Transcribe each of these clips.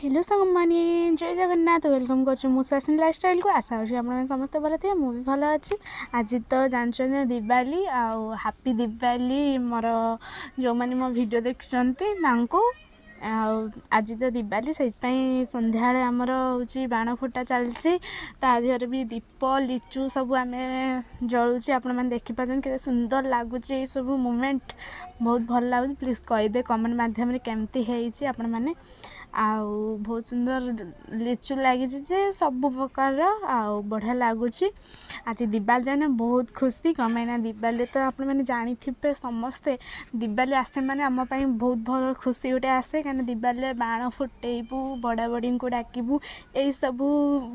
Hello सांगमाने जय Jagannath welcome कर Suhasini lifestyle को आशा अच्छी आप समस्त भल थे मुझे भल अच्छी आज तो जानते दिवाली हैप्पी दिवाली मोर जो मैंने मो वीडियो देखते आज तो दिवाली से संध्या आमर हूँ बाण फुटा चलती तादिहर भी दीप लिचु सब आम जलुचे आपण मैंने देखिपार के सुंदर लगुच ये सब मोमेंट बहुत भल लगुच प्लीज कहे कमेंट मध्यम केमती है आपण मैंने आउ बहुत सुंदर लिचु लगी सब प्रकार आउ बढ़िया लगुच आज दिवाली जाने बहुत खुशी कमाईना दिवाली तो आप मैंने जानी थे समस्ते दिवाली आसे माने आम बहुत भल खुशी गोटे आसे कहीं दिवाली बाण फुटेबू बड़ा बड़ी को डाकबू यही सब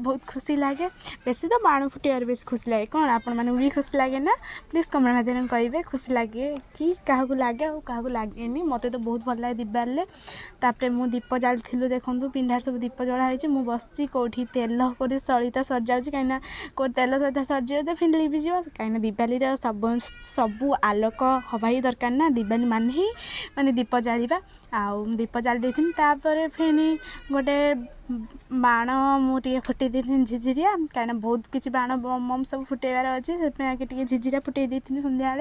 बहुत खुशी लगे बेसी तो बाण फुटेबार बेस खुशी लगे कौन आपण मैंने भी खुशी लगे ना प्लीज कमेंट माध्यम कहे खुशी लगे कि क्या लगे और क्या लगे मत तो बहुत भल लगे दिवाली तापर मु दीप जाल थिलु देखु पिंडार सब दीप जड़ाई मुझे बस कौटी तेल कौटी सलिता सर जाऊँगी कहीं कौट तेल सलिता सर फिर लिभिज कहीं दिवाली सब आलोक हवा ही दरकार ना दिवाली मान ही माने दीप जालिबा आउ दीप जाली देथिन तापर फिर गोटे बाण मुझे फुटे देथिन झिझिरिया कहीं बहुत किसी बाण बम सब फुटेबार अच्छे से आगे झिझिरिया फुटे देथिन संध्या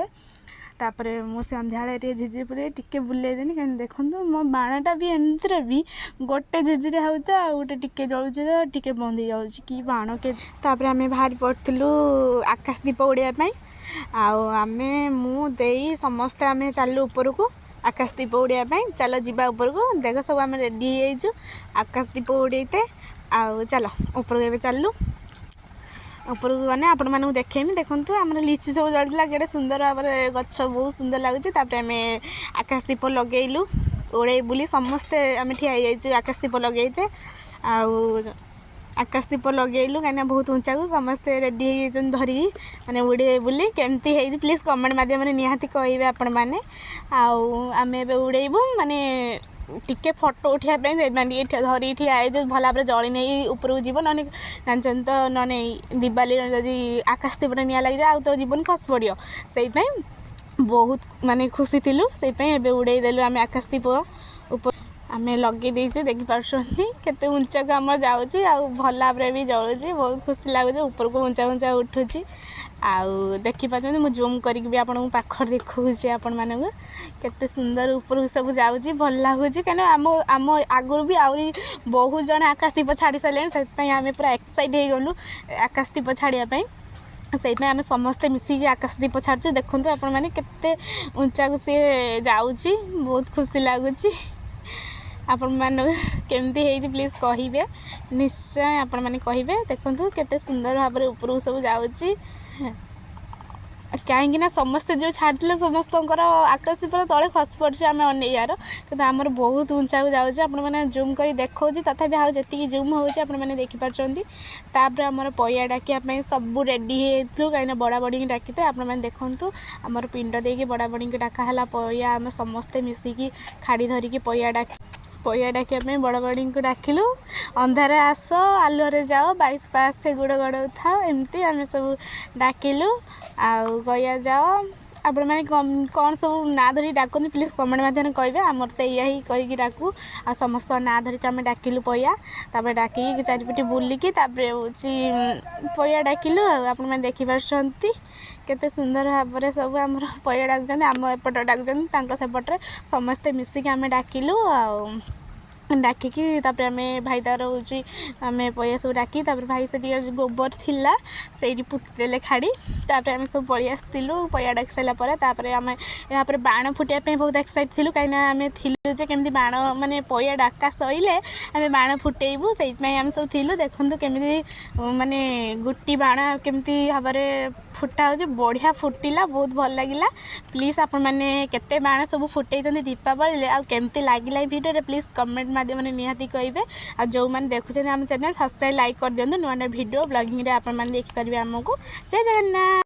तापर मो संध्या झिझिरी पुरे टिके बुले देनी कहीं देखो मो बाणटा भी एमती भी गोटे झिझिरी हो तो गोटे टिके जलुचे तो टिके बंद हो जाऊँ कि बाण के तापर आम बाहरी पड़ू आकाश दीप उड़ाई आमे मु देई समस्ते आम चलू ऊपर को आकाश दीप उड़ाई चलो जीवा ऊपर को देख सब आम रेडी हो आकाश दीप उड़ेते आउ चलो ऊपर को चलू ऊपर को गने आपण मानू देखेमी देखु आम लिचु सब जड़ता केटे सुंदर भाव गछ बहुत सुंदर लगुच आम आकाश दीप लगेलु उड़े बुली समस्ते आम ठिया आकाश दीप लगेते आकाश दीप लगेलु कहीं बहुत ऊंचा को समस्ते रेडी धरिकी मैंने उड़े बुली केमती है प्लीज कमेंट मध्यम निहाती कहे आपण मैंने आम उड़ेबू माने टिके फोटो उठाई धरी ठिया जो भल भाव जली नहीं ऊपर जीव ना जानते तो ना दिवाली जदि आकाश दीपटे निआ लगी जाए तो जीवन खस पड़ो से बहुत माने खुशी थिलु से उड़े देलु आम आकाश दीप ऊपर आम लगे देचु देखिपारे केते ऊंचा को आम जाऊँगी भल भाव भी जलुची बहुत खुशी लगुच ऊपर को ऊंचा ऊंचा उठुची आउ देखिपारे मुझे जूम करके भी आपको पाखर देखा आपण मानक केते सुंदर ऊपर सब जाऊँगी भल लगुच कहीं आम आम आगुरी भी आहरी बहुत जन आकाश दीप छाड़ी सारे से आम पूरा एक्साइट हो गलु आकाश दीप छाड़ापी से आम समस्ते मिसिकी आकाश दीप छाड़ू देखु आपण मैंने केते ऊंचा को सी जाऊँगी बहुत खुशी लगुच आपण मान केमती है प्लीज कहे निश्चय आपण मैंने कहे देखु केते सुंदर भाव ऊपर सब जाऊँगी कहीं समस्ते जो छाड़ते समस्त आकाश दीप तले खस पड़े आम अनेयार कि आमर बहुत ऊंचा को जाऊँगी आपने जूम कर देखा तथापि आज जी जूम होने देखिपार आमर पैया डाकिया सब रेडी हो कहीं बड़ा बड़ी डाकिते आपने देखु आमर पिंड देकी बड़ा बड़ी डाकाला पैया आम समस्ते मिसिकी खाड़ी धरिकी पैया डाकिया बड़ बड़ी को डाकिलु अंधार आस आलुरे जाओ 22 पास से गुड़ गड़ था एमती आम सब डाकिलु आउ गया जाओ आपण मैंने कौन सब ना धरी डाकती प्लीज कमेंट मध्यम कहे आमर तो या ही कहीकि डाकू आ समस्त ना धरिक आम डाकिलु पैया तापर डाकिकी चारिपटी बुलिकी हूँ पैया डाकिलु आपने देखिपारे केते सुंदर भाव सब आम पैया डाकुचंती आम एपट डाकुचंती सेपटे समस्ते मिसिकी आम डाकिलु डाकिकी आम भाई तार हूँ आम पैया सब डाकी भाई से गोबर थिला से पुतीदेले खाड़ी आम सब पलि आसलु पैया डाक सारापर आम यहाँ बाण फुटापी बहुत एक्साइट थिलु कहीं आम थिलु जे केमती बाण माने पैया डाका सैले आम बाण फुटेबू से आम सब थिलु देखु केमी माने गुटी बाण केमती भाव फुटा हो बढ़िया फुटिला बहुत भल लगिला प्लीज आपण मैंने केते बाण सब फुटे दीपावली आमती लगिला भिडियो प्लीज कमेंट मध्यम निहाती कहे आ जो मैंने देखुं आम चैनल सब्सक्राइब लाइक कर दिखाँ नुआ नुआ भिडियो ब्लॉगिंग रे आपण मैंने देखिपारे आमको जय जगन्नाथ।